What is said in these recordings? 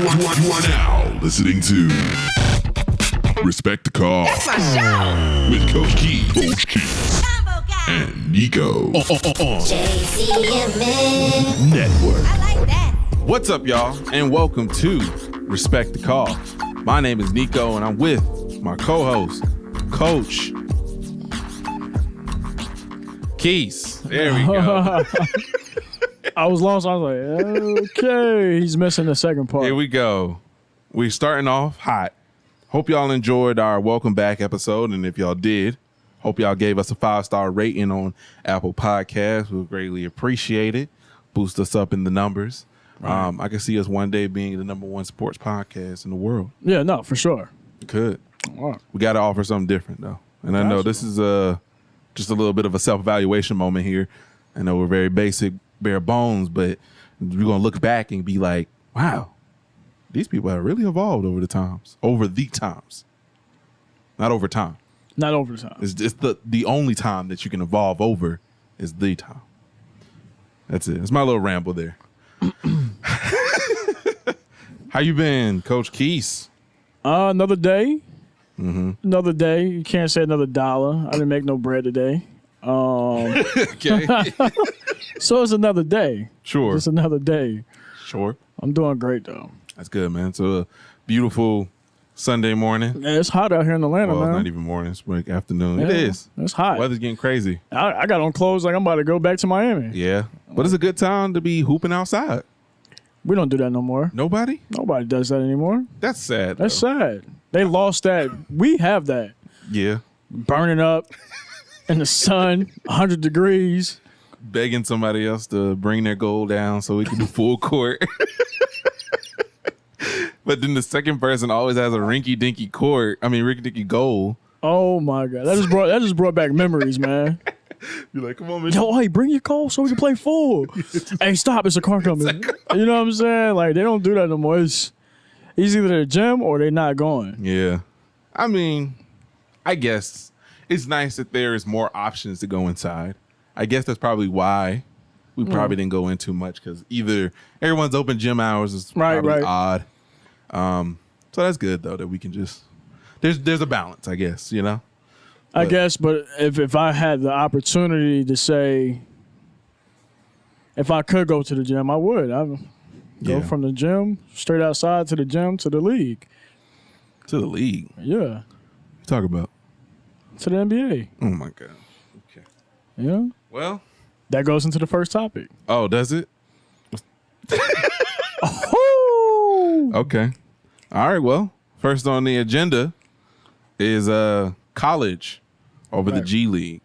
You are now listening to Respect the Call. That's my show. With Coach Keas and Nico. JCMN Network. I like that. What's up, y'all, and welcome to Respect the Call. My name is Nico, and I'm with my co-host, Coach Keas. There we go. I was lost. I was like, okay, he's missing the second part. Here we go. We're starting off hot. Hope y'all enjoyed our welcome back episode, and if y'all did, hope y'all gave us a 5-star rating on Apple Podcasts. We'll greatly appreciate it. Boost us up in the numbers. Right. I can see us one day being the #1 sports podcast in the world. Yeah, no, for sure. We could. Wow. We got to offer something different, though. And I know this is just a little bit of a self-evaluation moment here. I know we're very basic, bare bones, but we're going to look back and be like, wow, these people have really evolved over the times. Over the times. Not over time. Not over time. It's the only time that you can evolve over is the time. That's it. It's my little ramble there. How you been, Coach Keas? Another day. Mm-hmm. Another day. You can't say another dollar. I didn't make no bread today. Okay. So it's another day. Sure. It's another day. Sure. I'm doing great, though. That's good, man. It's a beautiful Sunday morning. Yeah, it's hot out here in Atlanta, Well, man. not even morning. It's like afternoon. Yeah, It is. It's hot. Weather's getting crazy. I got on clothes like I'm about to go back to Miami. Yeah. But it's a good time to be hooping outside. We don't do that no more. Nobody? Nobody does that anymore. That's sad. That's though. sad. They lost that. We have that. Yeah. Burning up in the sun, 100 degrees. Begging somebody else to bring their goal down so we can do full court. But then the second person always has a rinky-dinky goal. Oh my God, that just brought back memories, man. You're like, come on, man. Yo, hey, bring your goal so we can play full. Hey, stop! It's a car coming. You know what I'm saying? Like they don't do that no more. It's either the gym or they're not going. Yeah. I mean, I guess it's nice that there is more options to go inside. I guess that's probably why we probably didn't go in too much, because either everyone's open gym hours is probably odd. So that's good though that we can just there's a balance, I guess, you know. I guess, but if I had the opportunity to say, if I could go to the gym, I would. I'd go from the gym straight outside to the gym to the league. To the league. Yeah. What you talk about? To the NBA. Oh my God. Okay. Yeah. Well, that goes into the first topic. Oh, does it? Oh. Okay. All right. Well, first on the agenda is college over the G League.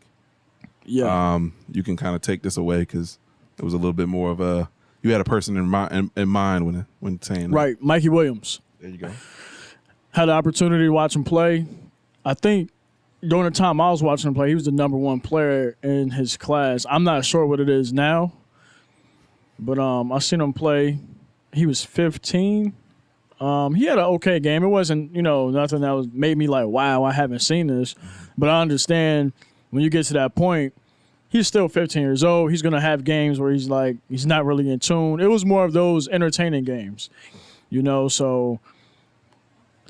Yeah. You can kind of take this away because it was a little bit more of a. You had a person in mind when saying that. Right, Mikey Williams. There you go. Had the opportunity to watch him play. I think during the time I was watching him play, he was the #1 player in his class. I'm not sure what it is now, but I seen him play. He was 15. He had an okay game. It wasn't, nothing that made me like, wow, I haven't seen this. But I understand when you get to that point, he's still 15 years old. He's going to have games where he's not really in tune. It was more of those entertaining games, So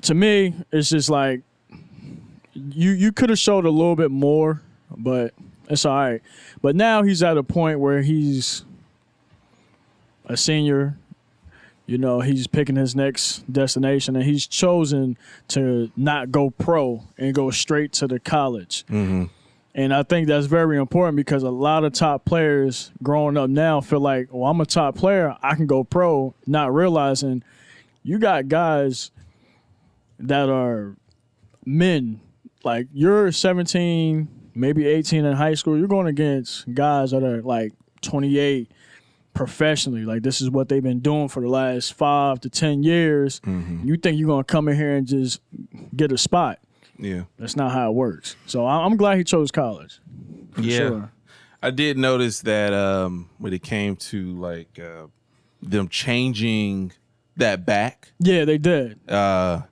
to me, it's just like you could have showed a little bit more, but it's all right. But now he's at a point where he's a senior. He's picking his next destination, and he's chosen to not go pro and go straight to the college. Mm-hmm. And I think that's very important because a lot of top players growing up now feel like, well, I'm a top player, I can go pro, not realizing you got guys that are men. Like, you're 17, maybe 18 in high school. You're going against guys that are like 28 professionally. Like, this is what they've been doing for the last 5 to 10 years. Mm-hmm. You think you're going to come in here and just get a spot. Yeah. That's not how it works. So I'm glad he chose college. For sure. I did notice that when it came to like them changing that back. Yeah, they did. I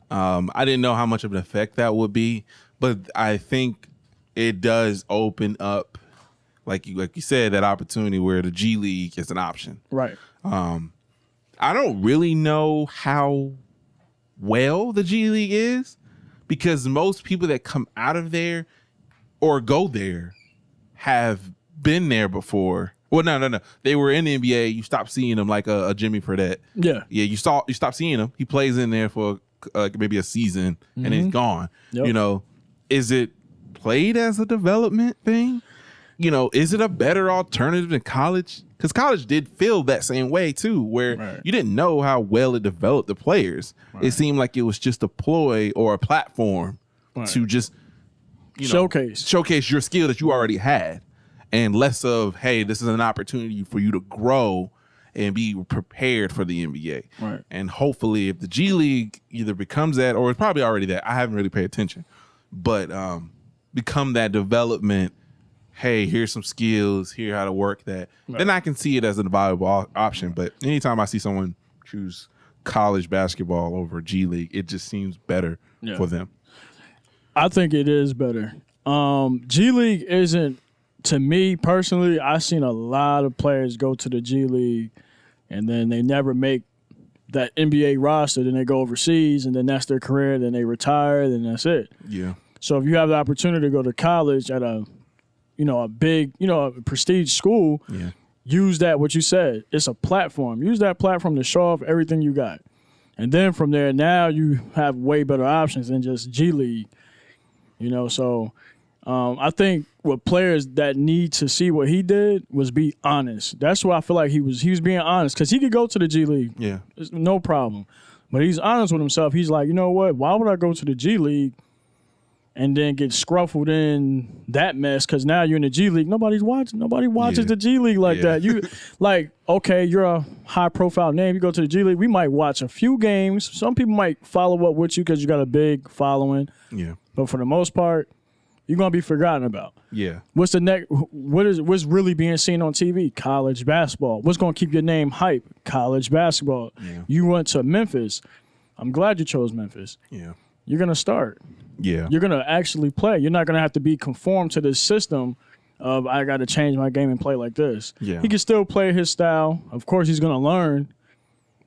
didn't know how much of an effect that would be, but I think it does open up, like you said, that opportunity where the G League is an option. Right. I don't really know how well the G League is, because most people that come out of there or go there have been there before. Well, no. They were in the NBA. You stop seeing them, like a Jimmy Fredette. Yeah. You stop seeing him. He plays in there for maybe a season and then he's gone. Yep. Is it played as a development thing? Is it a better alternative than college? Because college did feel that same way too, where you didn't know how well it developed the players. It seemed like it was just a ploy or a platform to just showcase your skill that you already had, and less of, hey, this is an opportunity for you to grow and be prepared for the NBA. Right. And hopefully, if the G League either becomes that, or it's probably already that, I haven't really paid attention, but become that development. Hey, here's some skills, here how to work that. Right. Then I can see it as a viable option. But anytime I see someone choose college basketball over G League, it just seems better for them. I think it is better. G League isn't, to me personally, I've seen a lot of players go to the G League and then they never make that NBA roster. Then they go overseas and then that's their career. Then they retire. Then that's it. Yeah. So if you have the opportunity to go to college at a big, a prestige school, use that, what you said. It's a platform. Use that platform to show off everything you got. And then from there, now you have way better options than just G League. So I think what players that need to see what he did was be honest. That's why I feel like he was being honest, because he could go to the G League. Yeah. It's no problem. But he's honest with himself. He's like, you know what? Why would I go to the G League and then get scruffled in that mess? Because now you're in the G League. Nobody watches the G League like that. You okay, you're a high profile name. You go to the G League, we might watch a few games. Some people might follow up with you because you got a big following. Yeah. But for the most part, you're gonna be forgotten about. Yeah. What's the next? What's really being seen on TV? College basketball. What's gonna keep your name hype? College basketball. Yeah. You went to Memphis. I'm glad you chose Memphis. Yeah. You're gonna start. Yeah. You're going to actually play. You're not going to have to be conformed to this system of, I got to change my game and play like this. Yeah. He can still play his style. Of course, he's going to learn,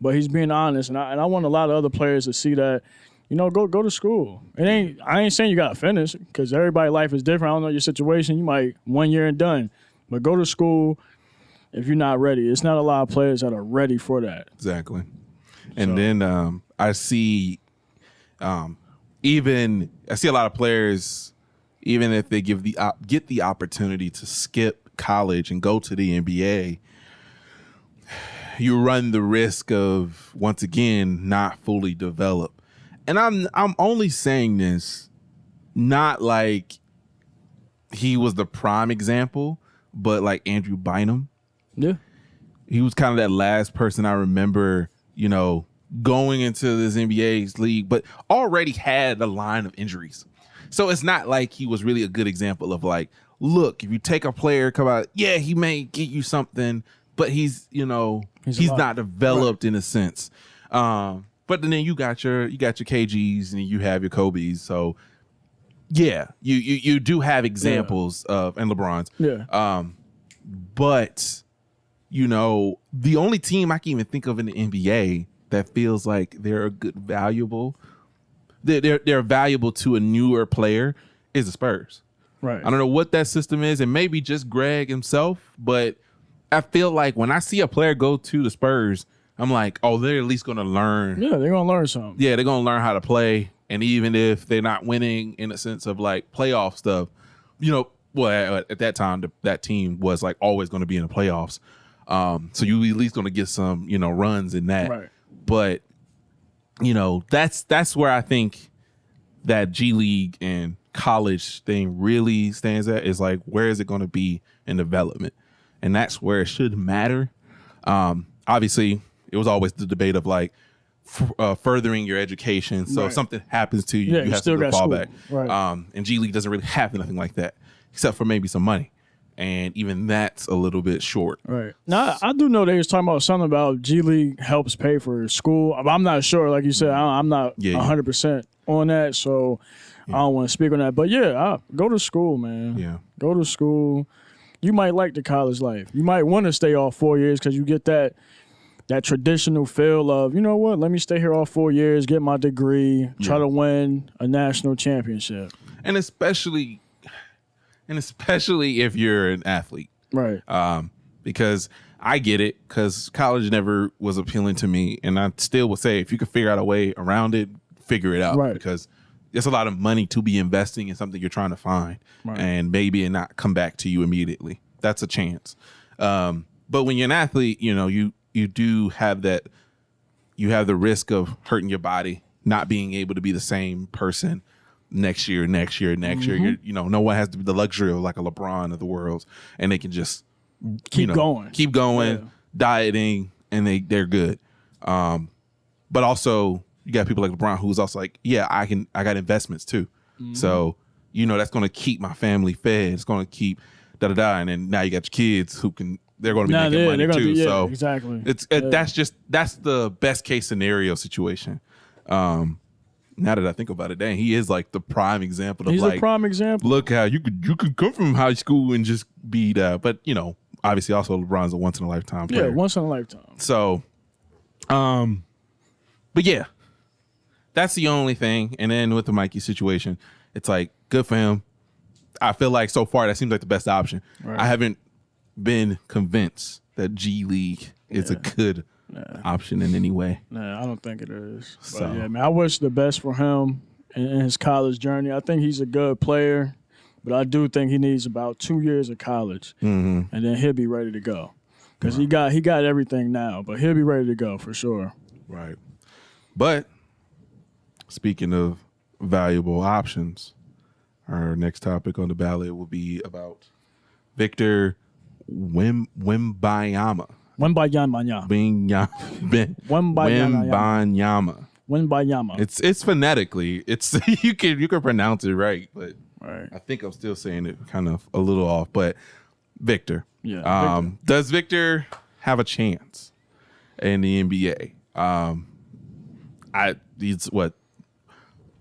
but he's being honest. And I want a lot of other players to see that, go to school. I ain't saying you got to finish, because everybody's life is different. I don't know your situation. You might 1 year and done. But go to school if you're not ready. It's not a lot of players that are ready for that. Exactly. And then I see I see a lot of players, even if they get the opportunity to skip college and go to the NBA, you run the risk of, once again, not fully develop. And I'm only saying this not like he was the prime example, but like Andrew Bynum. Yeah. He was kind of that last person I remember, going into this NBA league, but already had a line of injuries. So it's not like he was really a good example of, like, look, if you take a player, come out, he may get you something, but he's not developed in a sense. But then you got your KGs and you have your Kobe's. So you do have examples of, and LeBron's. Yeah. But the only team I can even think of in the NBA that feels like they're a good valuable to a newer player is the Spurs. Right. I don't know what that system is, and maybe just Greg himself, but I feel like when I see a player go to the Spurs, I'm like, oh, they're at least going to learn. Yeah, they're going to learn something. Yeah, they're going to learn how to play, and even if they're not winning in a sense of like playoff stuff, at that time that team was like always going to be in the playoffs. So you at least going to get some runs in that. Right. But that's where I think that G League and college thing really stands at, is like, where is it going to be in development? And that's where it should matter. Obviously, it was always the debate of like furthering your education. So if something happens to you, you have to fall back. Right. And G League doesn't really have nothing like that, except for maybe some money. And even that's a little bit short. Right. Now, I do know they was talking about something about G League helps pay for school. I'm not sure. Like you said, I'm not 100% on that, so I don't want to speak on that. But, go to school, man. Yeah. Go to school. You might like the college life. You might want to stay all 4 years because you get that that traditional feel of, you know what, let me stay here all 4 years, get my degree, try to win a national championship. And especially if you're an athlete. Right. Because I get it, because college never was appealing to me. And I still would say, if you could figure out a way around it, figure it out. Right. Because there's a lot of money to be investing in something you're trying to find. Right. And maybe it not come back to you immediately. That's a chance. But when you're an athlete, you know, you do have that, you have the risk of hurting your body, not being able to be the same person next year. You're, you know, no one has the luxury of like a LeBron of the world, and they can just keep going, dieting, and they're good. But also you got people like LeBron who's also like, yeah, I got investments too. So, you know, that's going to keep my family fed. It's going to keep and then now you got your kids who they're going to be making money too. So exactly. That's the best case scenario situation. Now that I think about it, dang, he is like the prime example of a prime example. Look how you could come from high school and just be that. But you know, obviously also LeBron's a once in a lifetime player. Yeah, once in a lifetime. So, but yeah, that's the only thing. And then with the Mikey situation, it's like good for him. I feel like so far that seems like the best option. Right. I haven't been convinced that G League is a good option in any way. Nah, I don't think it is. So. But yeah, man, I wish the best for him in his college journey. I think he's a good player, but I do think he needs about 2 years of college, and then he'll be ready to go. Because he got everything now, but he'll be ready to go for sure. Right. But speaking of valuable options, our next topic on the ballot will be about Victor Wembanyama. Wembanyama. It's phonetically, you can pronounce it right, but I think I'm still saying it kind of a little off. But Victor, Victor. Does Victor have a chance in the NBA? He's what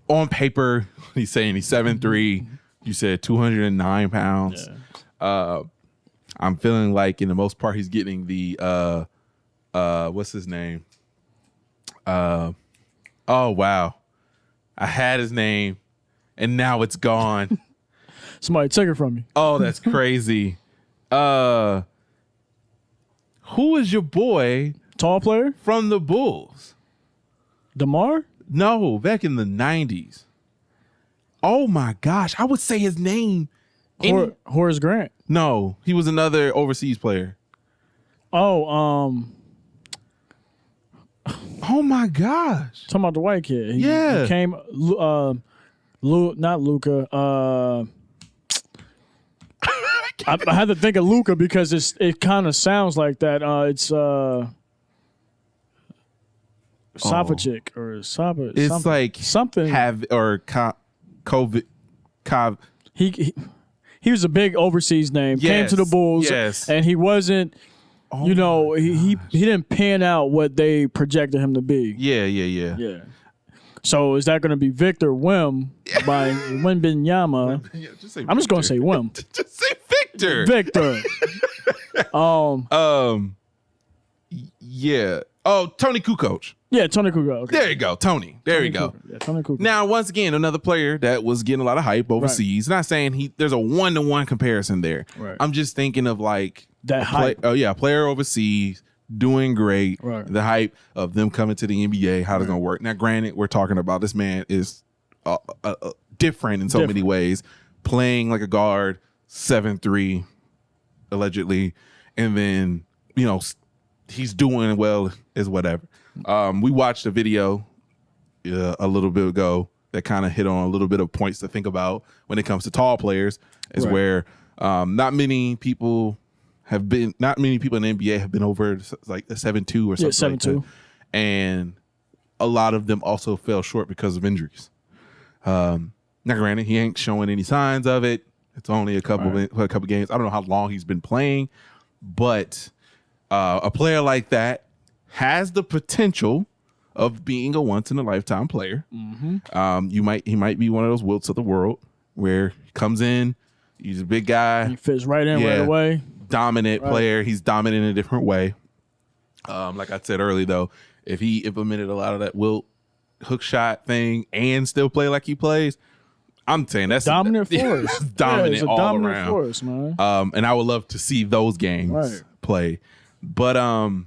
on paper he's saying he's 7'3". You said 209 pounds. Yeah. I'm feeling like in the most part he's getting the what's his name? Oh wow. I had his name and now it's gone. Somebody took it from me. Oh, that's crazy. Who is your boy? Tall player? From the Bulls. DeMar? No, back in the 90s. Oh my gosh. I would say his name. Horace Grant. No, he was another overseas player. Oh my gosh. Talking about the white kid. He came not Luca. I had to think of Luca because it kind of sounds like that. It's Savicic or Saba. It's something, like something COVID. He was a big overseas name. Yes, came to the Bulls, and he wasn't. He didn't pan out what they projected him to be. Yeah. So is that going to be Victor Wembanyama? I'm just going to say Wem. Just say Victor. Victor. Yeah. Oh, Tony Kukoc. Yeah, Tony Kukoc. Okay. There you go, Tony. There you go. Yeah, Tony Kukoc. Now, once again, another player that was getting a lot of hype overseas. Not saying there's a 1-to-1 comparison there. Right. I'm just thinking of like that hype. Player overseas doing great. Right. The hype of them coming to the NBA. How it's gonna work? Now, granted, we're talking about this man is different in so many ways, playing like a guard, 7'3", allegedly, and then he's doing well as whatever. We watched a video a little bit ago that kind of hit on a little bit of points to think about when it comes to tall players, is where not many people in the NBA have been over like a 7'2" or something like that. And a lot of them also fell short because of injuries. Now, granted, he ain't showing any signs of it. It's only a couple games. I don't know how long he's been playing, but a player like that has the potential of being a once in a lifetime player. He might be one of those Wilts of the world where he comes in, he's a big guy, he fits right in right away. Dominant player. He's dominant in a different way. Like I said earlier, though, if he implemented a lot of that Wilt hook shot thing and still play like he plays, I'm saying that's dominant force. Dominant it's a all dominant around. force, man. And I would love to see those games play. But the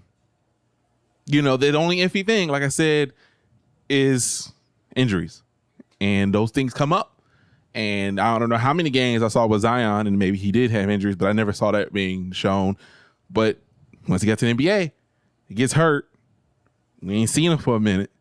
only iffy thing, like I said, is injuries. And those things come up. And I don't know how many games I saw with Zion, and maybe he did have injuries, but I never saw that being shown. But once he got to the NBA, he gets hurt. We ain't seen him for a minute.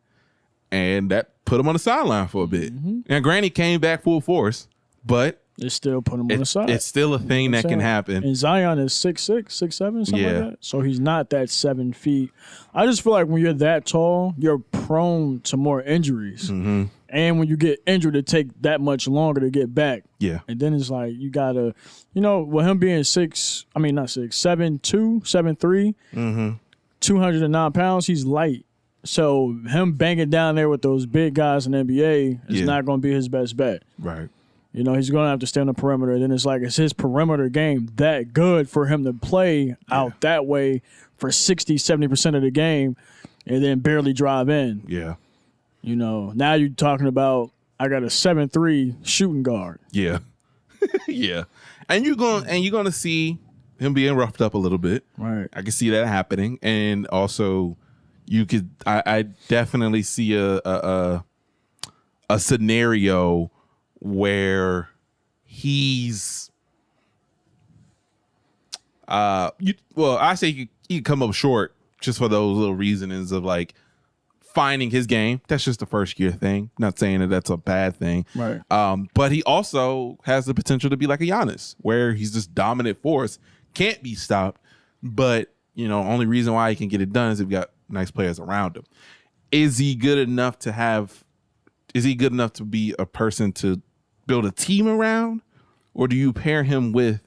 And that put him on the sideline for a bit. Mm-hmm. Now, granted, he came back full force, but They still put him on the side. it's still a thing that can happen. And Zion is 6'6", 6'7", something Yeah. like that. So he's not that 7 feet. I just feel like when you're that tall, you're prone to more injuries. Mm-hmm. And when you get injured, it take that much longer to get back. Yeah. And then it's like you gotta, with him being 7'2", 7'3", Mm-hmm. 209 pounds, he's light. So him banging down there with those big guys in the NBA is not going to be his best bet. Right. He's going to have to stay on the perimeter. Then it's like, is his perimeter game that good for him to play out that way for 60, 70% of the game and then barely drive in? Yeah. Now you're talking about, I got a 7'3" shooting guard. Yeah. Yeah. And you're going to see him being roughed up a little bit. Right. I can see that happening. And also I definitely see a scenario where he's I say he could come up short just for those little reasonings of like finding his game. That's just the first year thing. Not saying that that's a bad thing. Right. But he also has the potential to be like a Giannis, where he's this dominant force, can't be stopped. But only reason why he can get it done is if you got nice players around him. Is he good enough to be a person to build a team around? Or do you pair him with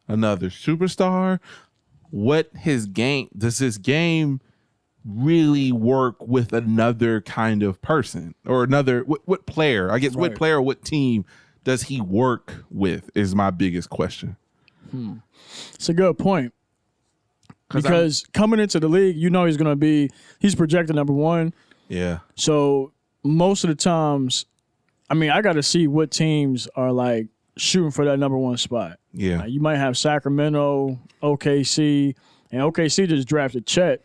another superstar? Does his game really work with another kind of person or another, what player, I guess, what player, what team does he work with is my biggest question. It's a good point. Because coming into the league, he's projected number one. Yeah. So most of the times, I got to see what teams are like shooting for that number one spot. Yeah. You might have Sacramento, OKC, and OKC just drafted Chet.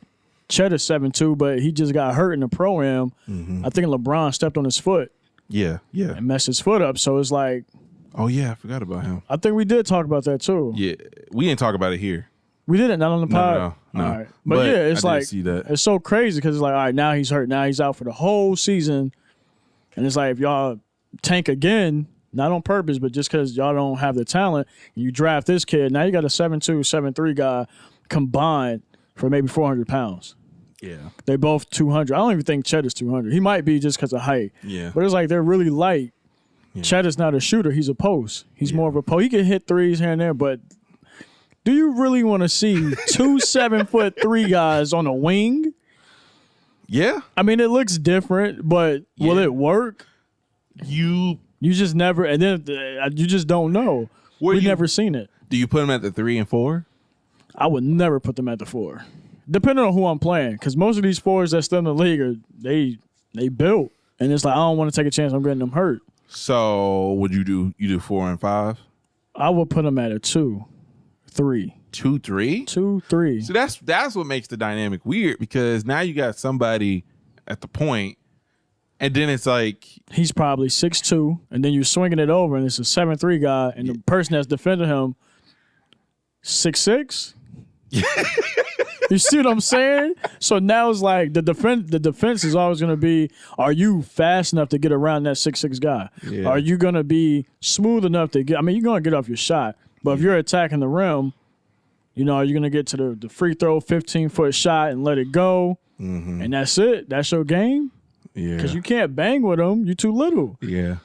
Chet is 7'2", but he just got hurt in the pro-am. Mm-hmm. I think LeBron stepped on his foot. Yeah. Yeah. And messed his foot up. So it's like. Oh, yeah. I forgot about him. I think we did talk about that too. Yeah. We didn't talk about it here. We didn't, not on the pod. No. All right. But yeah, it's I like did see that. it's so crazy because it's like, all right, now he's hurt. Now he's out for the whole season. And it's like if y'all tank again, not on purpose, but just because y'all don't have the talent, and you draft this kid, now you got a 7'2", 7'3" guy combined for maybe 400 pounds. Yeah. They both 200. I don't even think Chet is 200. He might be just because of height. Yeah. But it's like they're really light. Yeah. Chet is not a shooter. He's a post. He's more of a post. He can hit threes here and there, but do you really want to see two 7'3" guys on a wing? Yeah. It looks different, but will it work? You just never, and then you just don't know. We've never seen it. Do you put them at the 3 and 4? I would never put them at the 4, depending on who I'm playing. Because most of these 4s that's still in the league they built, and it's like I don't want to take a chance on getting them hurt. So would you do 4 and 5? I would put them at a 2, 3. 2, 3? 2, 3. So that's what makes the dynamic weird, because now you got somebody at the point, and then it's like he's probably 6'2", and then you're swinging it over, and it's a 7'3" guy, and the person that's defending him 6'6". You see what I'm saying? So now it's like the defense is always going to be: are you fast enough to get around that 6'6" guy? Yeah. Are you going to be smooth enough to get? You're going to get off your shot, but if you're attacking the rim, are you going to get to the free throw 15-foot shot and let it go, and that's it? That's your game. Yeah. Because you can't bang with him. You're too little. Yeah.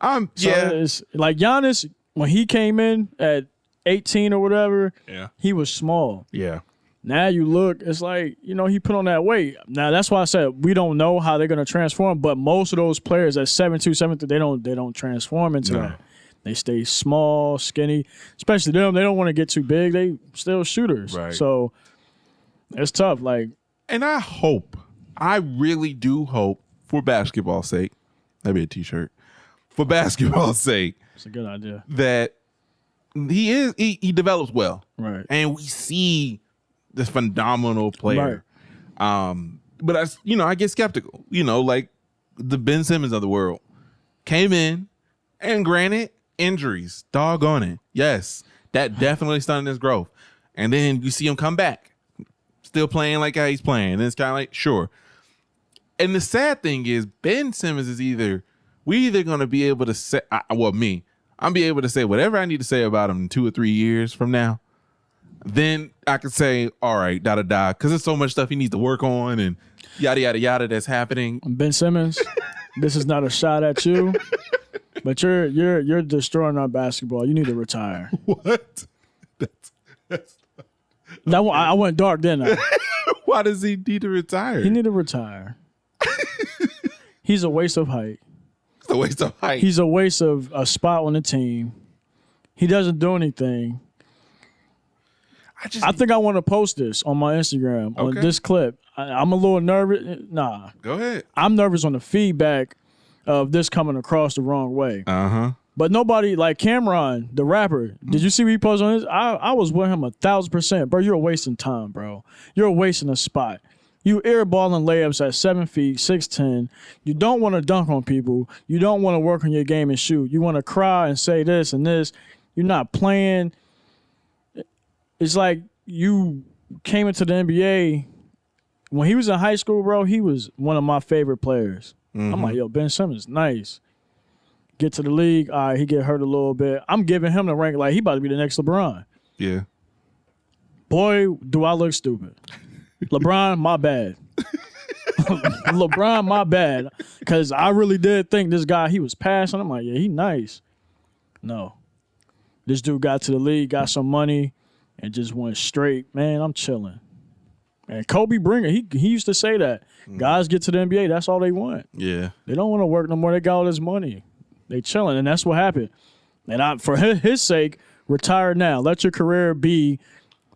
So it's like Giannis, when he came in at 18 or whatever, he was small. Yeah. Now you look, it's like, he put on that weight. Now that's why I said we don't know how they're gonna transform, but most of those players at 7'2", 7'3", they don't transform into that. They stay small, skinny. Especially them, they don't want to get too big. They still shooters. Right. So It's tough. Like, And I really do hope, for basketball's sake, that'd be a t-shirt, for basketball's sake, it's a good idea. that he develops well. Right. And we see this phenomenal player. But I get skeptical, like the Ben Simmons of the world came in, and granted, injuries, doggone it. Yes, that definitely stunted his growth. And then you see him come back, still playing like how he's playing. And it's kind of like, sure. And the sad thing is, Ben Simmons is we're either going to be able to say, I'm be able to say whatever I need to say about him in 2 or 3 years from now. Then I could say, all right, because there's so much stuff he needs to work on and yada, yada, yada that's happening. Ben Simmons, this is not a shot at you, but you're destroying our basketball. You need to retire. What? I went dark, didn't I? Why does he need to retire? He need to retire. He's a waste of height. It's a waste of height. He's a waste of a spot on the team. He doesn't do anything. I think I want to post this on my Instagram on this clip. I'm a little nervous. Nah. Go ahead. I'm nervous on the feedback of this coming across the wrong way. Uh-huh. But nobody, like Cameron, the rapper, did you see what he posted on his? I was with him 1,000%. Bro, you're wasting time, bro. You're wasting a spot. You airballing layups at 7 feet, 6'10". You don't want to dunk on people. You don't want to work on your game and shoot. You want to cry and say this and this. You're not playing. It's like you came into the NBA. When he was in high school, bro, he was one of my favorite players. Mm-hmm. I'm like, yo, Ben Simmons, nice. Get to the league, all right, he get hurt a little bit. I'm giving him the rank like he about to be the next LeBron. Yeah. Boy, do I look stupid. LeBron, my bad. LeBron, my bad. Because I really did think this guy, he was passing. I'm like, yeah, he nice. No. This dude got to the league, got some money, and just went straight. Man, I'm chilling. And Kobe Bringer, he used to say that. Guys get to the NBA, that's all they want. Yeah. They don't want to work no more. They got all this money. They chilling, and that's what happened. And for his sake, retire now. Let your career be.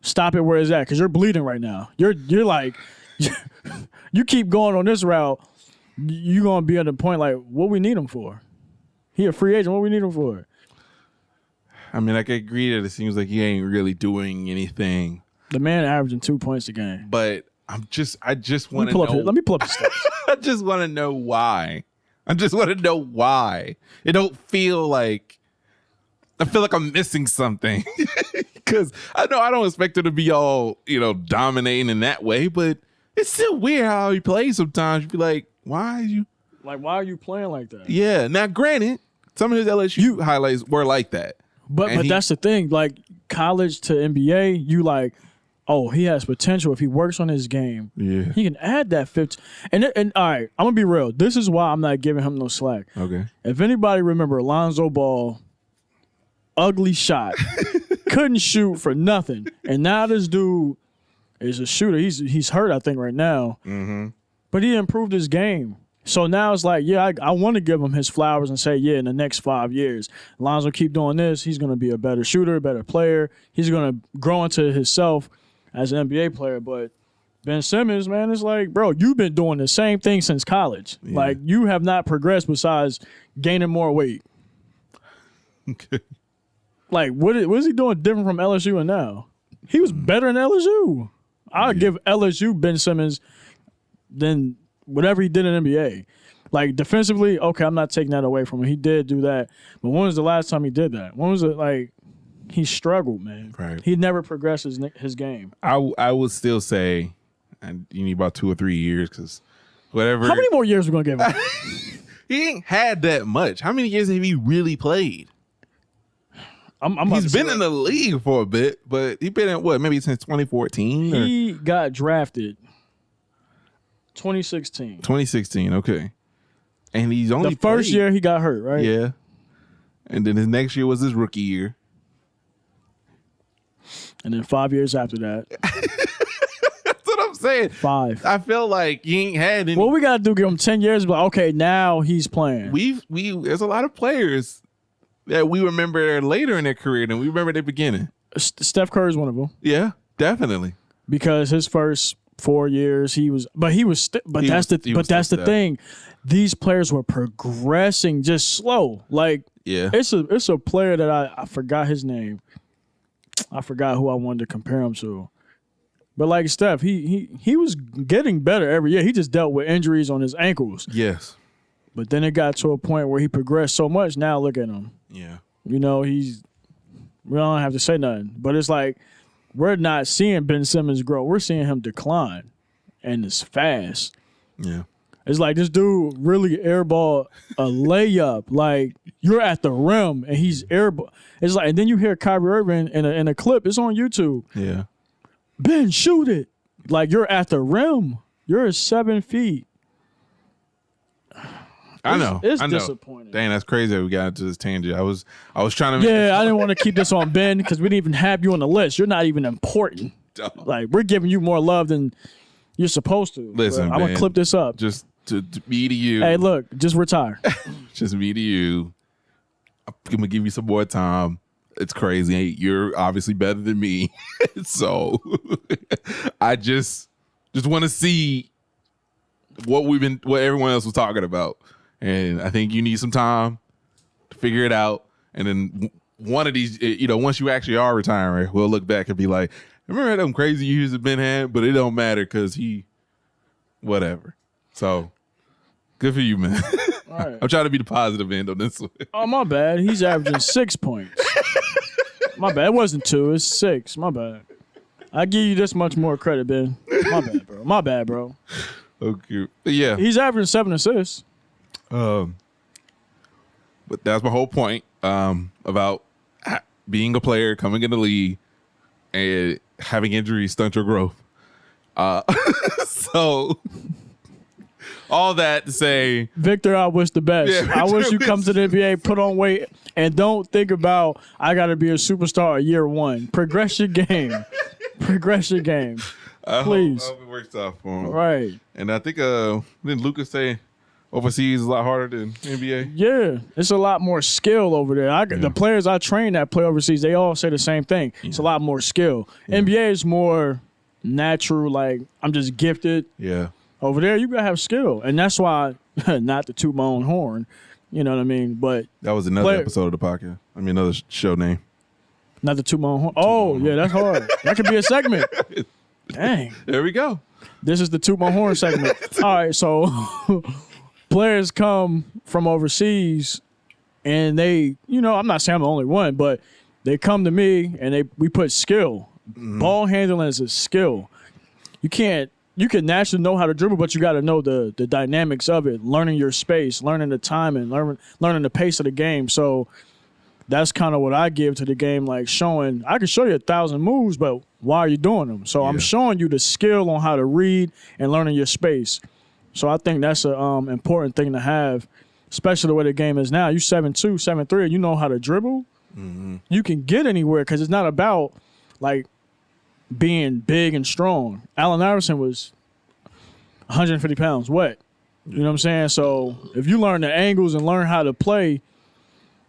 Stop it where it's at, because you're bleeding right now. You're like, you keep going on this route, you're gonna be at the point like, what we need him for? He a free agent. What we need him for? I mean, I can agree that it seems like he ain't really doing anything. The man averaging 2 points a game. But I just want to know. Let me pull up the stats. I just want to know why. It don't feel like. I feel like I'm missing something. Because I know I don't expect her to be all, dominating in that way, but it's still weird how he plays sometimes. You be like, why are you playing like that? Yeah. Now, granted, some of his LSU highlights were like that. But that's the thing. Like, college to NBA, you like, oh, he has potential if he works on his game. Yeah. He can add that 50. And all right, I'm going to be real. This is why I'm not giving him no slack. Okay. If anybody remember Lonzo Ball, ugly shot, couldn't shoot for nothing. And now this dude is a shooter. He's hurt, I think, right now. Mm-hmm. But he improved his game. So now it's like, yeah, I want to give him his flowers and say, yeah, in the next 5 years, Lonzo keep doing this. He's going to be a better shooter, better player. He's going to grow into himself as an NBA player. But Ben Simmons, man, it's like, bro, you've been doing the same thing since college. Yeah. Like, you have not progressed besides gaining more weight. Okay. Like, what is he doing different from LSU and now? He was better than LSU. I'll give LSU Ben Simmons than whatever he did in NBA. Like, defensively, okay, I'm not taking that away from him. He did do that. But when was the last time he did that? When was it, like, he struggled, man. Right. He never progressed his game. I would still say you need about 2 or 3 years because whatever. How many more years are we going to give him? He ain't had that much. How many years have he really played? He's been in the league for a bit, but he's been in what, maybe since 2014? He got drafted 2016. 2016, okay. And he's only the first year he got hurt, right? Yeah. And then his next year was his rookie year. And then 5 years after that. That's what I'm saying. 5. I feel like he ain't had any. What we got to do, give him 10 years, but okay, now he's playing. There's a lot of players that we remember later in their career than we remember at the beginning. Steph Curry is one of them. Yeah, definitely. because his first 4 years that's the thing. These players were progressing just slow. Like it's a player that I forgot his name. I forgot who I wanted to compare him to. But like Steph, he was getting better every year. He just dealt with injuries on his ankles. Yes. But then it got to a point where he progressed so much. Now look at him. Yeah. We don't have to say nothing. But it's like we're not seeing Ben Simmons grow. We're seeing him decline. And it's fast. Yeah. It's like this dude really airball a layup. Like you're at the rim and he's airball. It's like, and then you hear Kyrie Irving in a clip. It's on YouTube. Yeah. Ben, shoot it. Like you're at the rim. You're 7 feet. I know. It's disappointing. Dang, that's crazy that we got into this tangent. I was trying to I didn't want to keep this on Ben because we didn't even have you on the list. You're not even important. Like we're giving you more love than you're supposed to. Listen, I'm gonna clip this up. Just to me to you. Hey, look, just retire. Just me to you. I'm gonna give you some more time. It's crazy. You're obviously better than me. So I just want to see what everyone else was talking about. And I think you need some time to figure it out. And then one of these, once you actually are retiring, we'll look back and be like, remember them crazy years that Ben had? But it don't matter because whatever. So good for you, man. All right. I'm trying to be the positive end on this one. Oh, my bad. He's averaging 6 points. My bad. It wasn't 2. It's 6. My bad. I give you this much more credit, Ben. My bad, bro. My bad, bro. Okay. Yeah. He's averaging 7 assists. But that's my whole point about being a player, coming in the league, and having injuries stunt your growth. So all that to say, Victor, I wish the best. Yeah, I wish you come to the NBA, put on weight, and don't think about I got to be a superstar year 1. Progress your game. Progress your game. Please. I hope it works out for him. Right. And I think didn't Lucas say overseas is a lot harder than NBA? Yeah, it's a lot more skill over there. The players I train that play overseas, they all say the same thing. Yeah. It's a lot more skill. Yeah. NBA is more natural, like I'm just gifted. Yeah. Over there, you gotta have skill, and that's why not to toot my own horn. You know what I mean? But that was another episode of the podcast. I mean, another show name. Not the toot my own horn. Oh, yeah, that's hard. That could be a segment. Dang. There we go. This is the toot my horn segment. All right, so players come from overseas, and they, I'm not saying I'm the only one, but they come to me, and we put skill. Mm-hmm. Ball handling is a skill. You can naturally know how to dribble, but you got to know the dynamics of it, learning your space, learning the timing, learning the pace of the game. So that's kind of what I give to the game, like I can show you 1,000 moves, but why are you doing them? So I'm showing you the skill on how to read and learning your space. So I think that's an important thing to have, especially the way the game is now. You 7'2", 7'3", and you know how to dribble. Mm-hmm. You can get anywhere because it's not about like being big and strong. Allen Iverson was 150 pounds wet. You know what I'm saying? So if you learn the angles and learn how to play,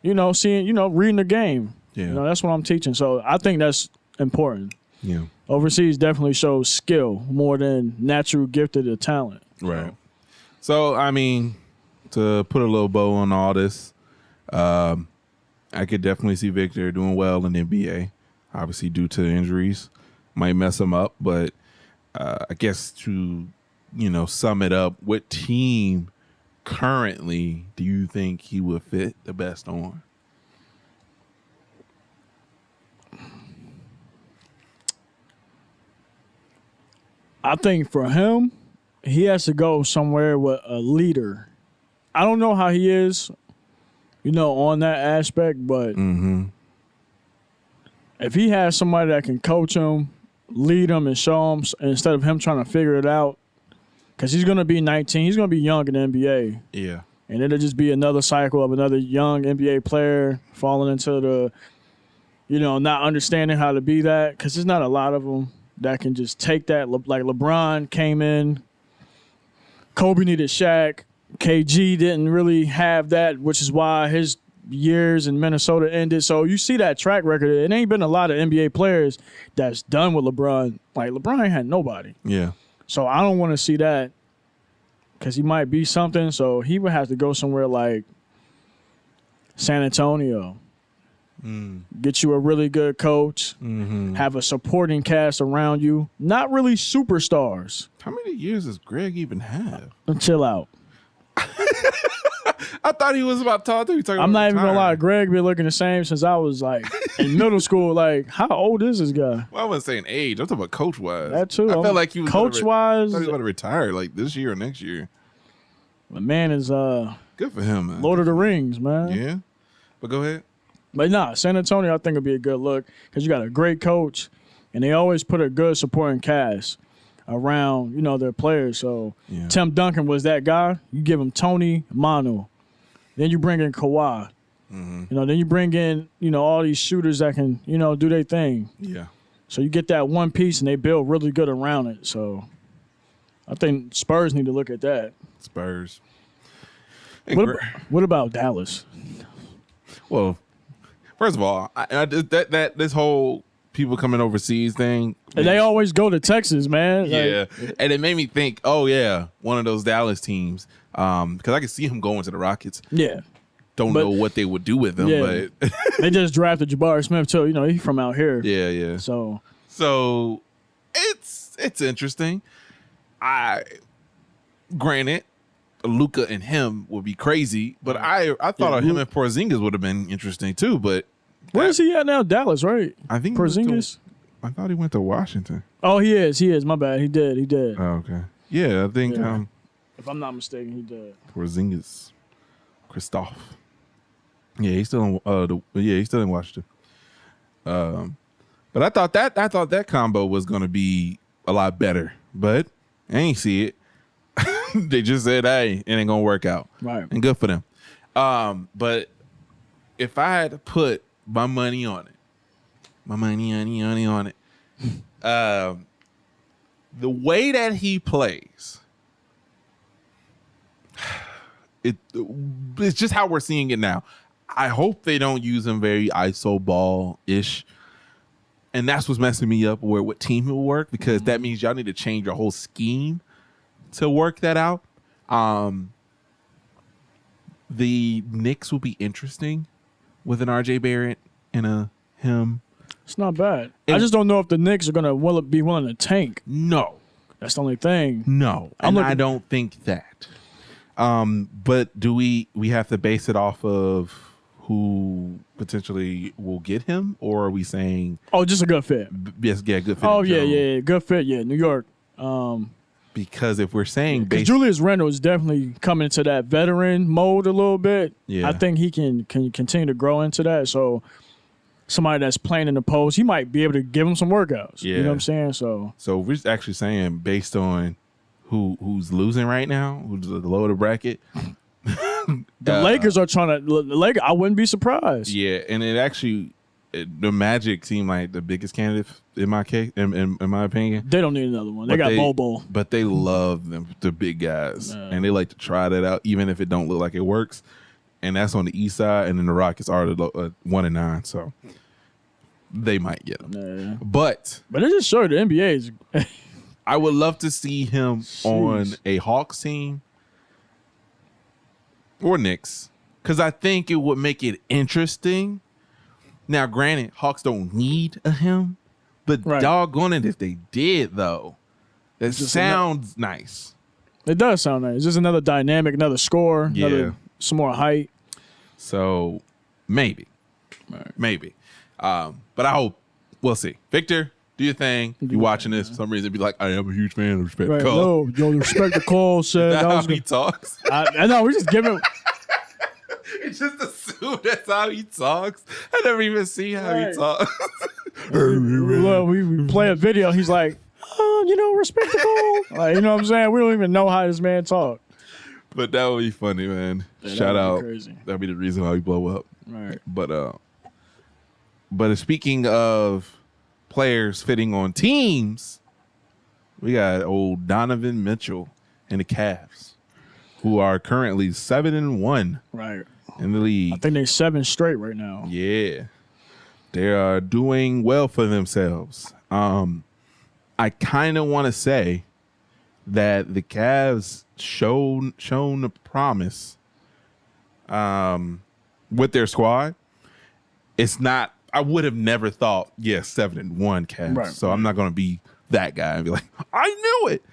reading the game. Yeah. That's what I'm teaching. So I think that's important. Yeah. Overseas definitely shows skill more than natural gifted talent. Right. So, I mean, to put a little bow on all this, I could definitely see Victor doing well in the NBA, obviously due to injuries. Might mess him up, but I guess to, sum it up, what team currently do you think he would fit the best on? I think for him, he has to go somewhere with a leader. I don't know how he is, on that aspect, but if he has somebody that can coach him, lead him, and show him, instead of him trying to figure it out, because he's going to be 19. He's going to be young in the NBA. Yeah. And it'll just be another cycle of another young NBA player falling into the, not understanding how to be that, because there's not a lot of them that can just take that. Like LeBron came in, Kobe needed Shaq, KG didn't really have that, which is why his years in Minnesota ended. So you see that track record. It ain't been a lot of NBA players that's done with LeBron. Like, LeBron ain't had nobody. Yeah. So I don't want to see that because he might be something. So he would have to go somewhere like San Antonio. Get you a really good coach. Have a supporting cast around you. Not really superstars. How many years does Greg even have? Chill out. I thought he was about tall too. I'm not even gonna lie. Greg been looking the same since I was like in middle school. Like, how old is this guy? Well, I wasn't saying age. I'm talking about coach wise. That too. I felt like he was coach wise. I thought he was going to retire like this year or next year. The man is good for him, man. Lord of the Rings, man. Yeah, but go ahead. But nah, San Antonio I think would be a good look because you got a great coach, and they always put a good supporting cast around their players. So Tim Duncan was that guy. You give him Tony, Manu, then you bring in Kawhi. Then you bring in all these shooters that can do their thing. Yeah. So you get that one piece, and they build really good around it. So I think Spurs need to look at that. Spurs. What about Dallas? Well, first of all, this whole people coming overseas thing. And they always go to Texas, man. Yeah, and it made me think, oh yeah, one of those Dallas teams. Because I could see him going to the Rockets. Yeah. Don't know what they would do with him, but they just drafted Jabari Smith too. He's from out here. Yeah. So it's interesting. Granted, Luka and him would be crazy, but I thought of him and Porzingis would have been interesting too. But where is he at now? Dallas, right? I think Porzingis. I thought he went to Washington. Oh, he is. My bad. He did. Oh, okay. Yeah, I think. If I'm not mistaken, he did. Porzingis, Christoph. Yeah, he's still in. He's still in Washington. But I thought that combo was going to be a lot better, but I ain't see it. They just said, "Hey, it ain't gonna work out." Right, and good for them. But if I had to put my money on it, the way that he plays, it's just how we're seeing it now. I hope they don't use him very iso ball-ish. And that's what's messing me up where what team it will work, because that means y'all need to change your whole scheme to work that out. The Knicks will be interesting with an RJ Barrett and him. It's not bad. I just don't know if the Knicks are going to be willing to tank. No. That's the only thing. No. I don't think that. But do we have to base it off of who potentially will get him, or are we saying just a good fit? Yes, good fit. Oh yeah, good fit. Yeah, New York. Because if we're saying Julius Randle is definitely coming into that veteran mode a little bit. Yeah. I think he can continue to grow into that. So somebody that's playing in the post, he might be able to give him some workouts. Yeah. You know what I'm saying? So we're actually saying based on who's losing right now, who's the lower of the bracket. The Lakers are trying to. I wouldn't be surprised. Yeah, and the Magic seem like the biggest candidate in my case, in my opinion. They don't need another one. They got Bobo, but they love the big guys, and they like to try that out, even if it don't look like it works. And that's on the East side, and then the Rockets are the 1-9, so they might get them. Yeah. But it just showed the NBA is. I would love to see him on a Hawks team. Or Knicks, because I think it would make it interesting. Now, granted, Hawks don't need a him, but doggone it if they did, though. That sounds nice. It does sound nice. It's just another dynamic, another score, some more height. So, maybe. Maybe. But I hope we'll see. Victor, do your thing. You watching this for some reason, be like, I am a huge fan of Respect the Call. No, yo, Respect the Call said that's how he talks. I know, we just give him. It's just assume that's how he talks. I never even see how he talks. Well, we play a video. He's like, Respect the Call. Like, you know what I'm saying? We don't even know how this man talk. But that would be funny, man. Shout out. Crazy. That'd be the reason why we blow up. Right. But speaking of players fitting on teams, we got old Donovan Mitchell and the Cavs, who are currently 7-1. Right. in the league. I think they're 7 straight right now. Yeah. They are doing well for themselves. I kind of want to say that the Cavs shown the promise with their squad. It's not, I would have never thought, 7-1 Cavs. Right. So I'm not going to be that guy and be like, I knew it.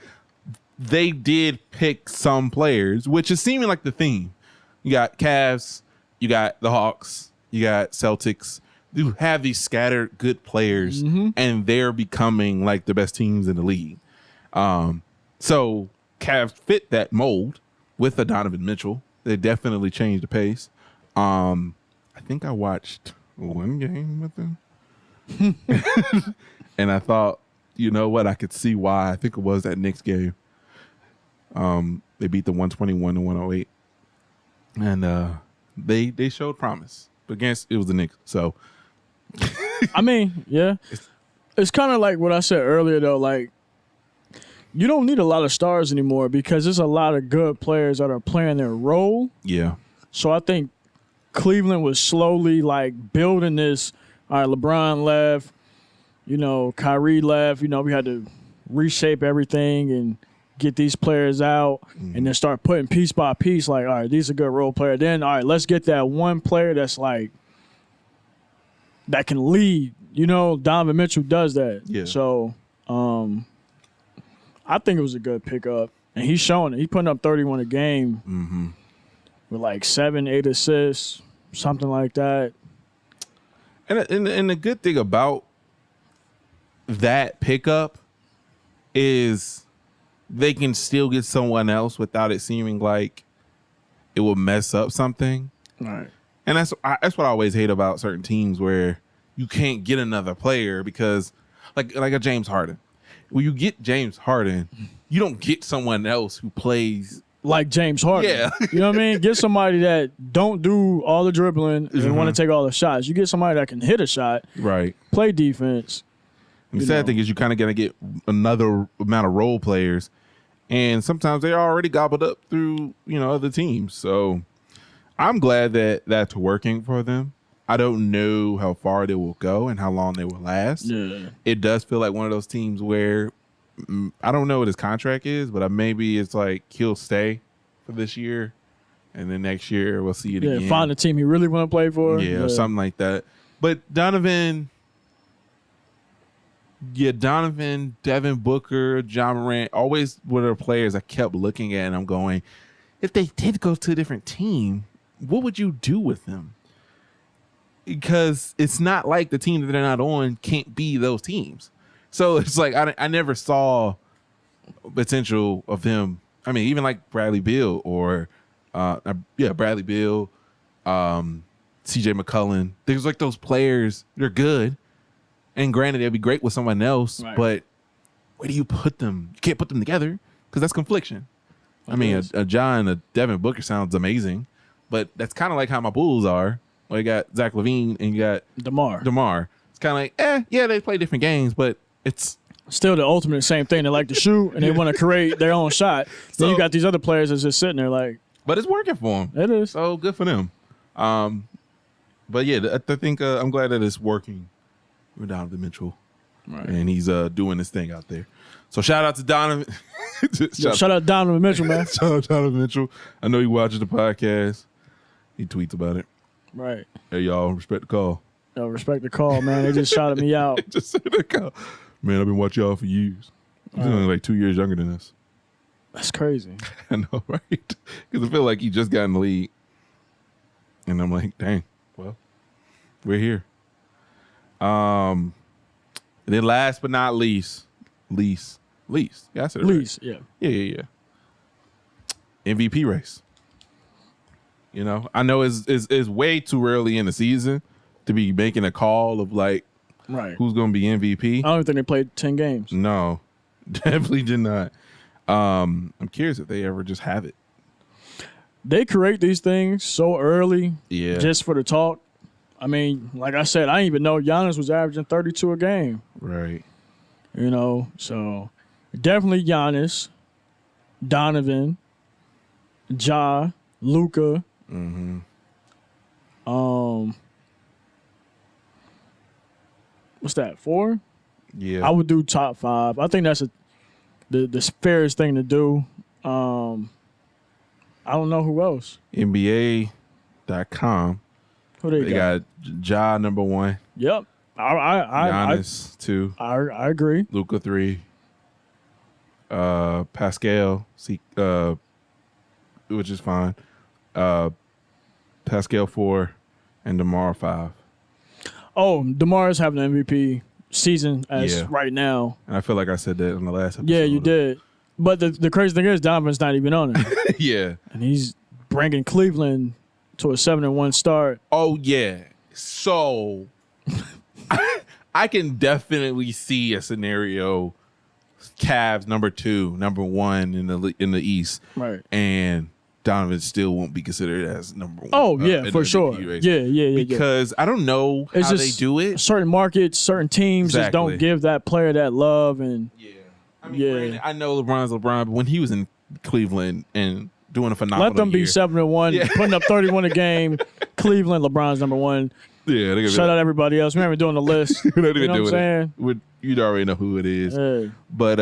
They did pick some players, which is seeming like the theme. You got Cavs, you got the Hawks, you got Celtics. You have these scattered good players, and they're becoming like the best teams in the league. So Cavs fit that mold with a Donovan Mitchell. They definitely changed the pace. I think I watched one game with them, and I thought, you know what? I could see why. I think it was that Knicks game. They beat the 121 to 108, and they showed promise. But it was the Knicks, so. I mean, yeah. It's kind of like what I said earlier, though. Like, you don't need a lot of stars anymore because there's a lot of good players that are playing their role. Yeah. So I think Cleveland was slowly, like, building this. All right, LeBron left. Kyrie left. We had to reshape everything and get these players out and then start putting piece by piece, like, all right, these are good role players. Then, all right, let's get that one player that's, like, that can lead. Donovan Mitchell does that. Yeah. So, I think it was a good pickup. And he's showing it. He's putting up 31 a game with like 7, 8 assists, something like that. And the good thing about that pickup is they can still get someone else without it seeming like it will mess up something. All right. And that's what I always hate about certain teams where you can't get another player because like a James Harden. When you get James Harden, you don't get someone else who plays like James Harden. Yeah. You know what I mean? Get somebody that don't do all the dribbling and want to take all the shots. You get somebody that can hit a shot, right, play defense. The sad thing is you kind of got to get another amount of role players, and sometimes they're already gobbled up through other teams. So I'm glad that that's working for them. I don't know how far they will go and how long they will last. Yeah. It does feel like one of those teams where I don't know what his contract is, but maybe it's like he'll stay for this year, and then next year we'll see it again. Yeah, find a team he really want to play for. Yeah, or something like that. But Donovan, Devin Booker, John Morant, always were the players I kept looking at, and I'm going, if they did go to a different team, what would you do with them? Because it's not like the team that they're not on can't be those teams. So it's like I never saw potential of them. I mean, even like Bradley Beal or Bradley Beal, CJ McCollum. There's like those players. They're good, and granted, they'd be great with someone else. Right. But where do you put them? You can't put them together because that's confliction. I mean, a Devin Booker sounds amazing, but that's kind of like how my Bulls are. Well, you got Zach LaVine and you got DeMar. It's kind of like, they play different games, but it's still the ultimate same thing. They like to shoot and they want to create their own shot. Then you got these other players that's just sitting there like. But it's working for them. It is. So good for them. But yeah, I think I'm glad that it's working with Donovan Mitchell. Right. And he's doing this thing out there. So shout out to Donovan. shout out Donovan Mitchell, man. Shout out Donovan Mitchell. I know he watches the podcast. He tweets about it. Right. Hey, y'all, respect the call. Yo, respect the call, man. They just shouted me out. Just said the call. Man, I've been watching y'all for years. He's only like 2 years younger than us. That's crazy. I know, right? Because I feel like he just got in the league. And I'm like, dang, well, we're here. And then last but not least. Yeah, I said it Least, right. Yeah. Yeah. MVP race. I know it's way too early in the season to be making a call of like who's going to be MVP. I don't think they played 10 games. No, definitely did not. I'm curious if they ever just have it. They create these things so early just for the talk. I mean, like I said, I didn't even know Giannis was averaging 32 a game. Right. So definitely Giannis, Donovan, Ja, Luka. What's that? 4? Yeah. I would do top 5. I think that's the fairest thing to do. I don't know who else. NBA.com. Who they got Ja number 1. Yep. Giannis 2. I agree. Luka 3. Pascal, which is fine. Pascal 4, and DeMar 5. Oh, DeMar's having an MVP season right now. And I feel like I said that on the last episode. Yeah, you did. But the crazy thing is Donovan's not even on it. Yeah. And he's bringing Cleveland to a 7-1 start. Oh, yeah. So I can definitely see a scenario Cavs number 2, number 1 in the East. Right. And Donovan still won't be considered as number 1. Oh, yeah, for sure. Yeah. Because I don't know it's how just they do it. Certain markets, certain teams just don't give that player that love. And yeah. I mean, granted, I know LeBron's LeBron, but when he was in Cleveland and doing a phenomenal let them be year, 7-1, putting up 31 a game. Cleveland, LeBron's number 1. Yeah, shout out everybody else. We haven't doing the list. We're not even you know doing what I'm saying? You'd already know who it is. Yeah. But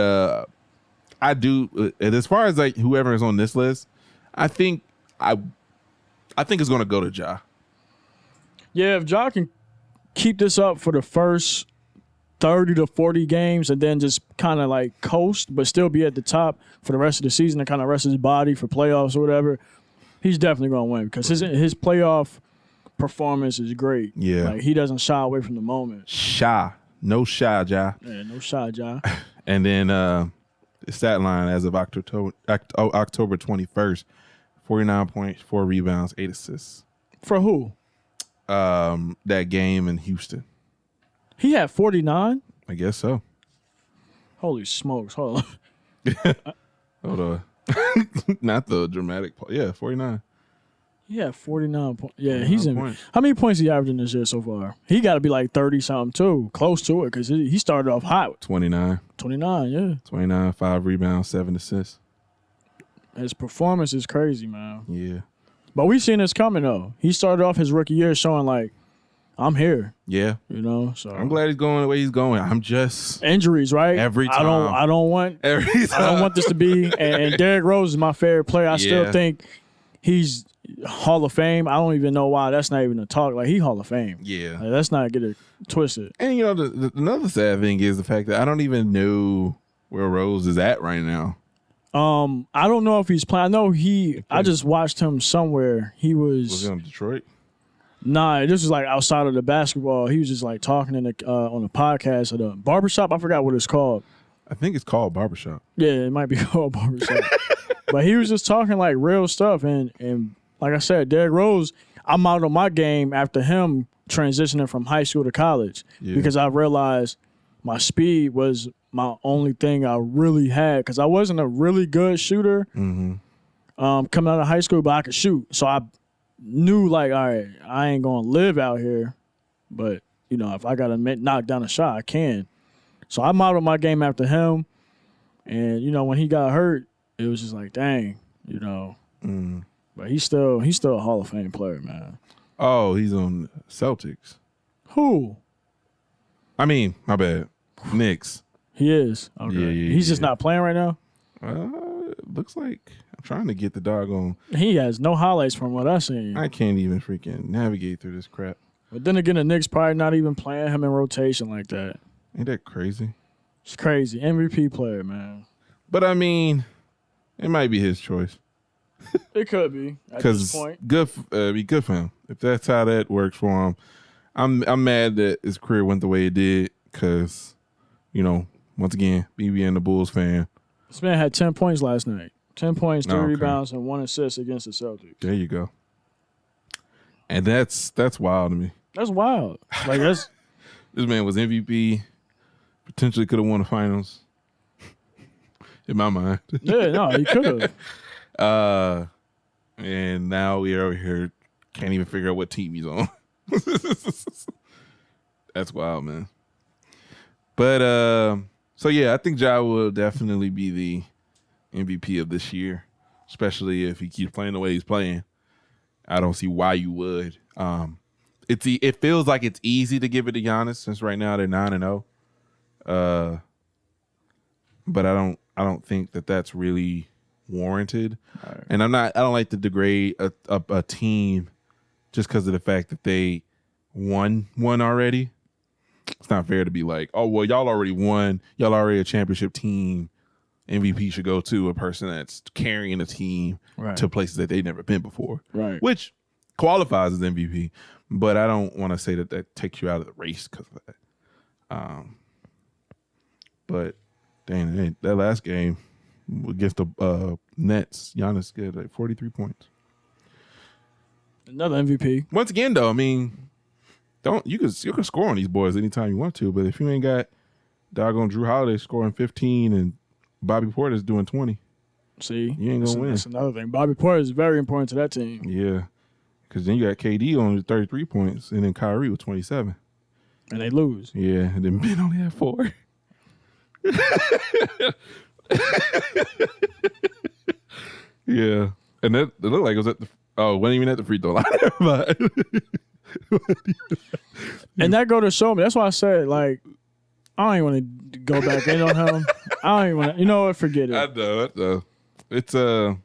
I do. As far as like whoever is on this list, I think it's going to go to Ja. Yeah, if Ja can keep this up for the first 30 to 40 games and then just kind of like coast, but still be at the top for the rest of the season and kind of rest his body for playoffs or whatever, he's definitely going to win because his playoff performance is great. Yeah. Like, he doesn't shy away from the moment. No shy, Ja. Yeah, no shy, Ja. And then the stat line as of October 21st, 49 points, 4 rebounds, 8 assists. For who? That game in Houston. He had 49? I guess so. Holy smokes. Hold on. Hold on. Not the dramatic part. Yeah, 49. He had 49 points. Yeah, he's in. Points. How many points he averaging this year so far? He got to be like 30-something too. Close to it because he started off hot. 29. 29, yeah. 29, 5 rebounds, 7 assists. His performance is crazy, man. Yeah. But we seen this coming, though. He started off his rookie year showing, like, I'm here. Yeah. You know, so. I'm glad he's going the way he's going. I'm just. Injuries, right? Every time. I don't want this to be. And Derrick Rose is my favorite player. I still think he's Hall of Fame. I don't even know why. That's not even a talk. Like, he Hall of Fame. Yeah. Like, let's not get it twisted. And, you know, another sad thing is the fact that I don't even know where Rose is at right now. I don't know if he's playing. I know I just watched him somewhere. He was. Was he on Detroit? Nah, this was like outside of the basketball. He was just like talking on a podcast at a barbershop. I forgot what it's called. I think it's called Barbershop. Yeah, it might be called barbershop. But he was just talking like real stuff. And like I said, Derrick Rose, I'm out on my game after him transitioning from high school to college because I realized my speed was my only thing I really had because I wasn't a really good shooter coming out of high school, but I could shoot. So I knew, like, all right, I ain't going to live out here, but, you know, if I got to knock down a shot, I can. So I modeled my game after him, and, you know, when he got hurt, it was just like, dang, you know. But he's still a Hall of Fame player, man. Oh, he's on Celtics. Who? I mean, my bad. Knicks. He is. Okay. Yeah, he's just not playing right now? Looks like I'm trying to get the doggone. He has no highlights from what I've seen. I can't even freaking navigate through this crap. But then again, the Knicks probably not even playing him in rotation like that. Ain't that crazy? It's crazy. MVP player, man. But I mean, it might be his choice. It could be at this point. Be good for him if that's how that works for him. I'm mad that his career went the way it did because, you know, once again, me being a Bulls fan. This man had 10 points last night. 10 points, 3 rebounds, and 1 assist against the Celtics. There you go. And that's wild to me. That's wild. Like that's this man was MVP. Potentially could have won the finals. In my mind. Yeah, no, he could have. And now we are over here, can't even figure out what team he's on. That's wild, man. But so yeah, I think Ja will definitely be the MVP of this year, especially if he keeps playing the way he's playing. I don't see why you would. It feels like it's easy to give it to Giannis since right now they're 9-0. But I don't think that that's really warranted. Right. And I don't like to degrade a team just because of the fact that they won already. It's not fair to be like, oh well, y'all already won, y'all already a championship team. MVP should go to a person that's carrying a team to places that they've never been before, which qualifies as MVP. But I don't want to say that takes you out of the race because of that. But dang, that last game against the Nets, Giannis get like 43 points. Another MVP. Once again, though, I mean, you can score on these boys anytime you want to, but if you ain't got doggone Drew Holiday scoring 15 and Bobby Portis doing 20, see, you ain't gonna win. That's another thing. Bobby Portis is very important to that team. Yeah, because then you got KD on 33 points, and then Kyrie with 27, and they lose. Yeah, and then Ben only had 4. Yeah, and it looked like it was at the wasn't even at the free throw line. But and that go to show me. That's why I said, like, I don't even want to go back in on him. I don't even want to. You know what? Forget it. I know. It's a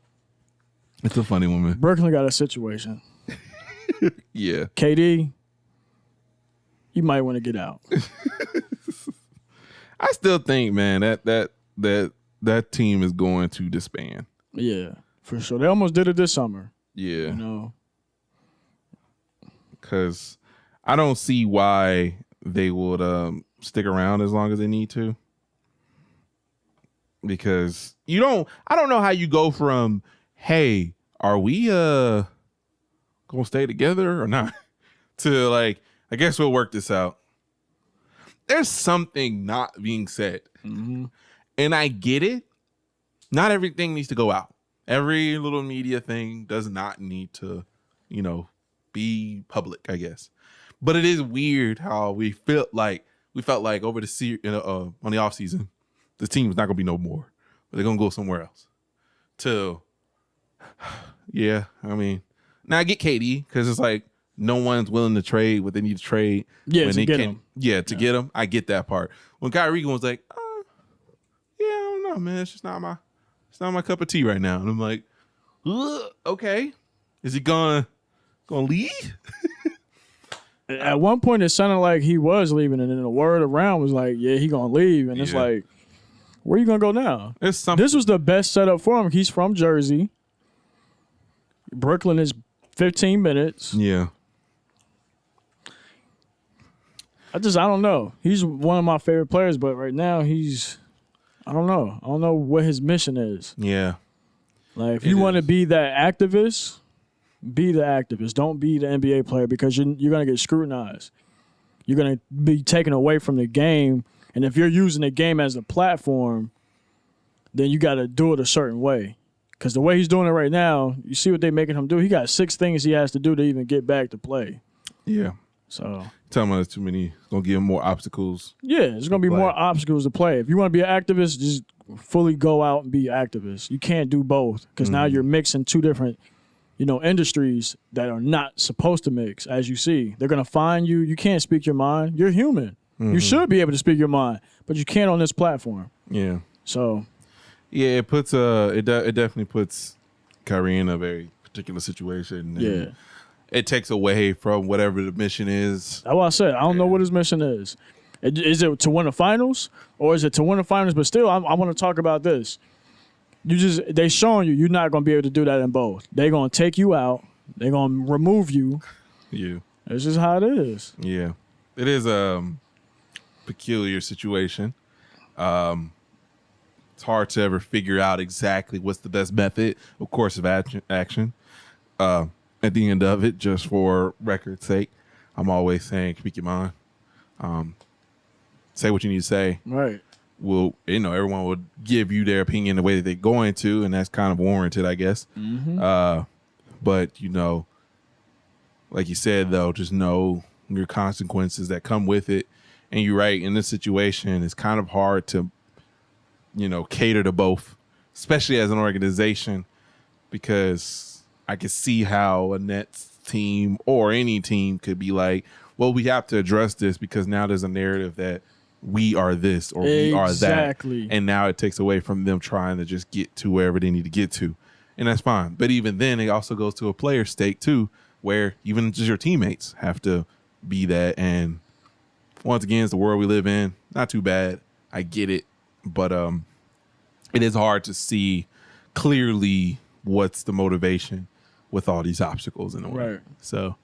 funny one, man. Brooklyn got a situation. Yeah. KD, you might want to get out. I still think, man, that team is going to disband. Yeah, for sure. They almost did it this summer. Yeah. You know. Because I don't see why they would stick around as long as they need to. Because I don't know how you go from, hey, are we gonna stay together or not? To like, I guess we'll work this out. There's something not being said. Mm-hmm. And I get it. Not everything needs to go out. Every little media thing does not need to, be public, I guess. But it is weird how we felt like over the on the offseason, the team is not gonna be no more. But they're gonna go somewhere else. Yeah, I mean, now I get KD because it's like no one's willing to trade what they need to trade. Yeah, when to they get can, him. Yeah, to get him. I get that part. When Kyrie was like, yeah, I don't know, man. It's not my cup of tea right now. And I'm like, okay, is he gonna leave? At one point, it sounded like he was leaving, and then the word around was like, yeah, he gonna leave. And it's like, where you gonna go now? This was the best setup for him. He's from Jersey. Brooklyn is 15 minutes. Yeah. I don't know. He's one of my favorite players, but right now I don't know. I don't know what his mission is. Yeah. Like, if you want to be that activist, be the activist. Don't be the NBA player because you're going to get scrutinized. You're going to be taken away from the game. And if you're using the game as a platform, then you got to do it a certain way. Because the way he's doing it right now, you see what they're making him do. He got 6 things he has to do to even get back to play. Yeah. So tell him there's too many. It's going to give him more obstacles. Yeah, there's going to be more obstacles to play. If you want to be an activist, just fully go out and be an activist. You can't do both because now you're mixing 2 different, industries that are not supposed to mix, as you see. They're going to find you. You can't speak your mind. You're human. Mm-hmm. You should be able to speak your mind, but you can't on this platform. Yeah. So. Yeah, it puts it definitely puts Kyrie in a very particular situation. Yeah. It takes away from whatever the mission is. That's what I said. I don't know what his mission is. Is it to win the finals, or is it to win the finals? But still, I want to talk about this. They showing you're not going to be able to do that in both. They're going to take you out. They're going to remove you. Yeah. It's just how it is. Yeah. It is a peculiar situation. It's hard to ever figure out exactly what's the best method, of course, of action. At the end of it, just for record's sake, I'm always saying, speak your mind. Say what you need to say. Right. Everyone will give you their opinion the way that they're going to, and that's kind of warranted, I guess. Mm-hmm. But, like you said, though, just know your consequences that come with it. And you're right, in this situation, it's kind of hard to, cater to both, especially as an organization, because I could see how a Nets team or any team could be like, well, we have to address this because now there's a narrative that we are this or we are that. Exactly. And now it takes away from them trying to just get to wherever they need to get to. And that's fine. But even then, it also goes to a player stake too, where even just your teammates have to be that. And once again, it's the world we live in. Not too bad. I get it. But it is hard to see clearly what's the motivation with all these obstacles in the way. Right. So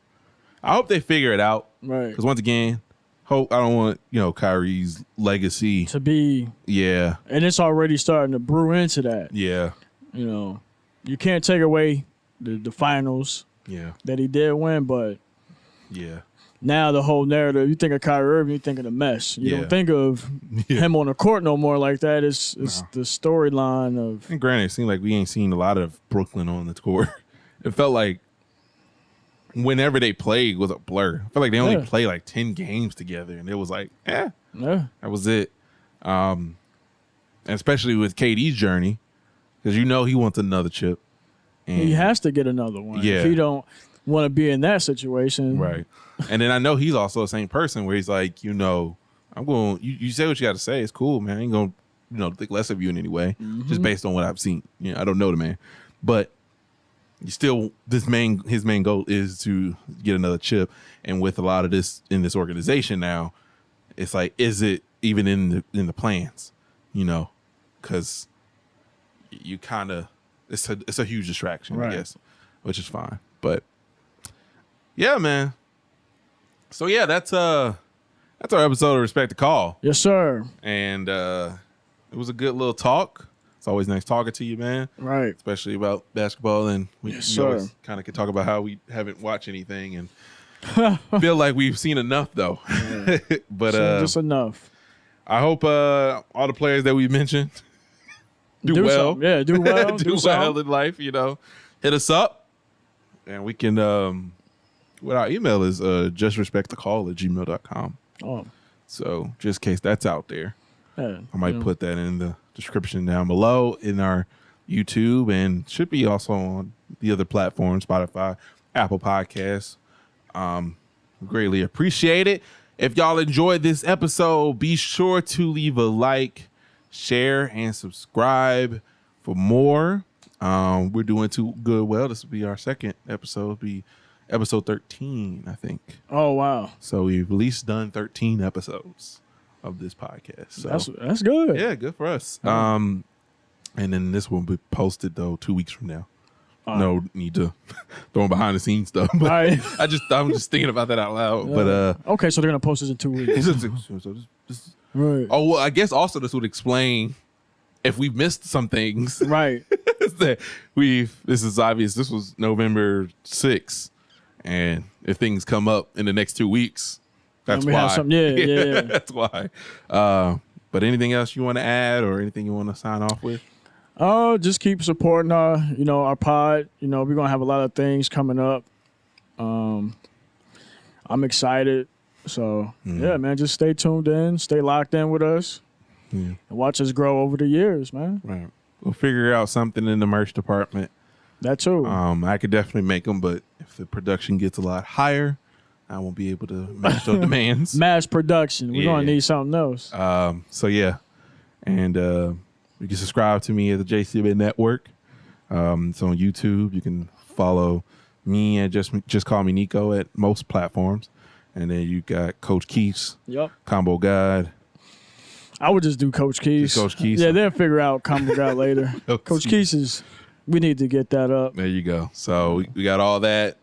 I hope they figure it out. Right. Because once again, I don't want, Kyrie's legacy to be. Yeah. And it's already starting to brew into that. Yeah. You can't take away the finals that he did win, but now the whole narrative, you think of Kyrie Irving, you think of the mess. You don't think of him on the court no more like that. It's the storyline of. And granted, it seemed like we ain't seen a lot of Brooklyn on the court. It felt like whenever they played was a blur. I felt like they only played like 10 games together, and it was like, that was it. And especially with KD's journey, because he wants another chip. And he has to get another one. Yeah. If he don't want to be in that situation. Right. And then I know he's also the same person where he's like, I'm going, you say what you got to say. It's cool, man. I ain't going to think less of you in any way, just based on what I've seen. I don't know the man. But his main goal is to get another chip. And with a lot of this in this organization now, it's like, is it even in the plans? Because you kind of, it's a huge distraction, right. I guess, which is fine. But yeah, man. So yeah, that's our episode of Respect the Call. Yes, sir. And it was a good little talk. It's always nice talking to you, man. Right. Especially about basketball, and we always kind of can talk about how we haven't watched anything and feel like we've seen enough though. Yeah. But just enough. I hope all the players that we mentioned do well. Something. Yeah, do well. do well in life, Hit us up. And we can what our email is justrespectthecall@gmail.com. Oh. So just in case that's out there. Yeah, I might put that in the description down below in our YouTube, and should be also on the other platforms, Spotify, Apple Podcasts. Greatly appreciate it. If y'all enjoyed this episode, be sure to leave a like, share, and subscribe for more. We're doing too good. Well, this will be our second episode. It'll be episode 13, I think. Oh, wow. So we've at least done 13 episodes of this podcast. So that's good. Yeah, good for us. And then this will be posted though 2 weeks from now. No need to throw behind the scenes stuff. But right. I'm just thinking about that out loud. But okay, so they're gonna post this in 2 weeks. Right. Oh well, I guess also this would explain if we've missed some things. Right. That this is obvious. This was November 6th. And if things come up in the next 2 weeks, that's why. Yeah. That's why. But anything else you want to add or anything you want to sign off with? Just keep supporting our pod. We're gonna have a lot of things coming up. I'm excited. So yeah, man, just stay tuned in, stay locked in with us, and watch us grow over the years, man. Right. We'll figure out something in the merch department. That too. I could definitely make them, but if the production gets a lot higher, I won't be able to match those demands. Mass production. We're gonna need something else. So yeah, and you can subscribe to me at the JCB Network. It's on YouTube. You can follow me and just call me Nico at most platforms. And then you got Coach Keas, Combo God. I would just do Coach Keas. Coach Keas. Yeah, they'll figure out Combo God later. Coach Keas we need to get that up. There you go. So we got all that.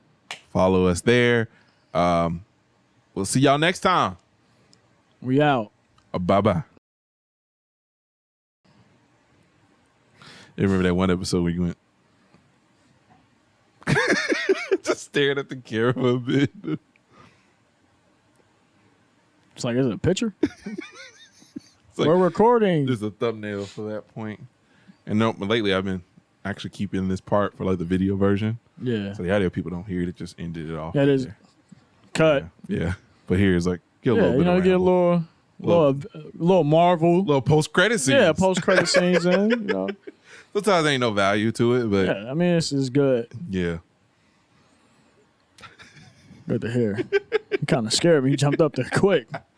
Follow us there. We'll see y'all next time. We out. Bye-bye. You remember that one episode where you went just stared at the camera a bit? It's like, is it a picture? Like, we're recording. There's a thumbnail for that point. And no, but lately I've been actually keeping this part for like the video version. Yeah. So the audio people don't hear it. It just ended it off. That is cut. Yeah. But here's like, get a little bit of get a little Marvel. Little post-credit scenes. Yeah, post-credit scenes in, Sometimes there ain't no value to it, but yeah, I mean, this is good. Yeah. Good to hear. He kind of scared me. He jumped up there quick.